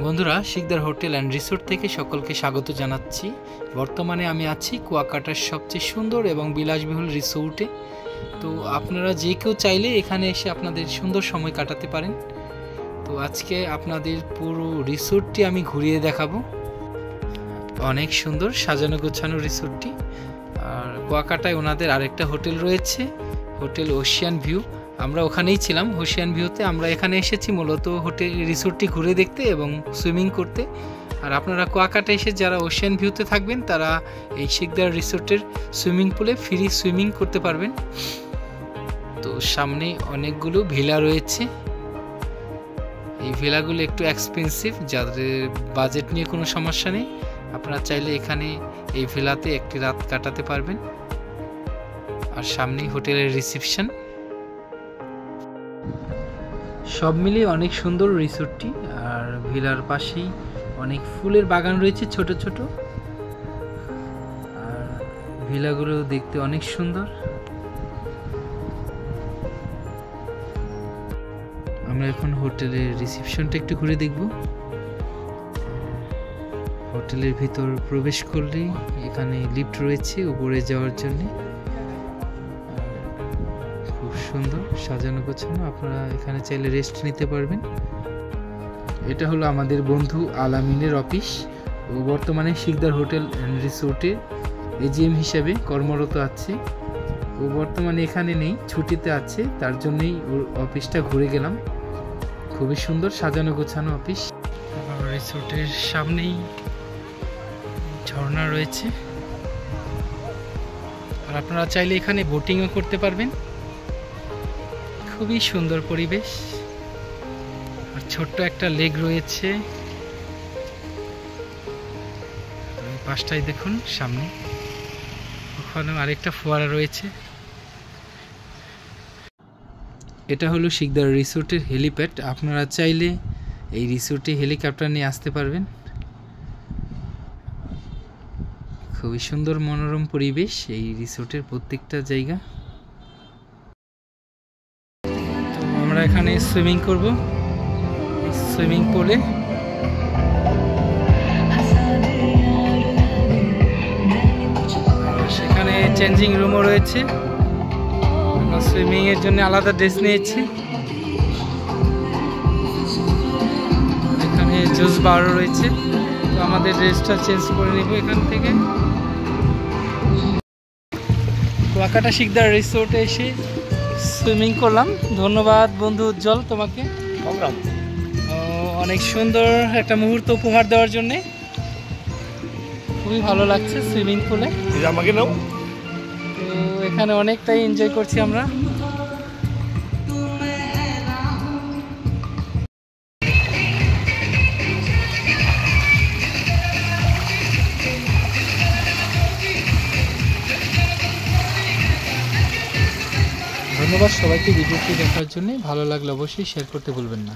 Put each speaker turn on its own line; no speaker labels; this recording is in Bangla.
বন্ধুরা, শিকদার হোটেল অ্যান্ড রিসোর্ট থেকে সকলকে স্বাগত জানাচ্ছি। বর্তমানে আমি আছি কুয়াকাটার সবচেয়ে সুন্দর এবং বিলাসবহুল রিসোর্টে। তো আপনারা যে কেউ চাইলে এখানে এসে আপনাদের সুন্দর সময় কাটাতে পারেন। তো আজকে আপনাদের পুরো রিসোর্টটি আমি ঘুরিয়ে দেখাবো। অনেক সুন্দর সাজানো গোছানো রিসোর্টটি। আর কুয়াকাটায় ওনাদের আরেকটা হোটেল রয়েছে, হোটেল ওশিয়ান ভিউ। আমরা ওখানেই ছিলাম, ওশিয়ান ভিউতে। আমরা এখানে এসেছি মূলত হোটেল রিসোর্টটি ঘুরে দেখতে এবং সুইমিং করতে। আর আপনারা কুয়াকাটা এসে যারা ওশিয়ান ভিউতে থাকবেন তারা এই শিকদার রিসোর্টের সুইমিং পুলে ফ্রি সুইমিং করতে পারবেন। তো সামনে অনেকগুলো ভিলা রয়েছে। এই ভিলাগুলো একটু এক্সপেন্সিভ, যাদের বাজেট নিয়ে কোনো সমস্যা নেই আপনারা চাইলে এখানে এই ভিলাতে একটি রাত কাটাতে পারবেন। আর সামনেই হোটেলের রিসেপশন। সব মিলিয়ে অনেক সুন্দর রিসোর্টটি। আর ভিলার পাশেই অনেক ফুলের বাগান রয়েছে ছোট ছোট। আর ভিলাগুলো দেখতে অনেক সুন্দর। আমরা এখন হোটেলের রিসেপশনটা একটু ঘুরে দেখব। হোটেলের ভিতর প্রবেশ করলেই এখানে লিফট রয়েছে উপরে যাওয়ার জন্য। খুব সুন্দর সাজানো গোছানো, আপনারা এখানে চাইলে রেস্ট নিতে পারবেন। এটা হলো আমাদের বন্ধু আলামিনের অফিস। ও বর্তমানে শিকদার হোটেল অ্যান্ড রিসোর্টে এজিএম হিসাবে কর্মরত আছে। ও বর্তমানে এখানে নেই, ছুটিতে আছে, তার জন্যই ওর অফিসটা ঘুরে গেলাম। খুবই সুন্দর সাজানো গোছানো অফিস। রিসোর্টের সামনেই ঝর্ণা রয়েছে। আর আপনারা চাইলে এখানে বোটিংও করতে পারবেন। খুবই সুন্দর পরিবেশ। আর ছোট্ট একটা লেক রয়েছে পাশটায়, দেখুন সামনে ওখানে আরেকটা ফোয়ারা রয়েছে। এটা হলো শিকদার রিসোর্টের হেলিপ্যাড। আপনারা চাইলে এই রিসোর্টে হেলিকপ্টার নিয়ে আসতে পারবেন। খুবই সুন্দর মনোরম পরিবেশ এই রিসোর্টের প্রত্যেকটা জায়গা। আমরা এখানে সুইমিং করব সুইমিং পুলে। সেখানে চেঞ্জিং রুমও রয়েছে। আমরা সুইমিং এর জন্য আলাদা ড্রেস নিয়েছি। এখানে জুস বারও রয়েছে, তো আমাদের ড্রেসটা চেঞ্জ করে নেব এখান থেকে। কুয়াকাটা শিকদার রিসোর্টে এসে সুইমিং করলাম। ধন্যবাদ বন্ধু উজ্জ্বল তোমাকে, অনেক সুন্দর একটা মুহূর্ত উপহার দেওয়ার জন্যে। খুবই ভালো লাগছে সুইমিং পুলে।
আমাকে নাও।
তো এখানে অনেকটাই এনজয় করছি আমরা। ধন্যবাদ সবাইকে ভিডিওটি দেখার জন্য। ভালো লাগলে অবশ্যই শেয়ার করতে ভুলবেন না।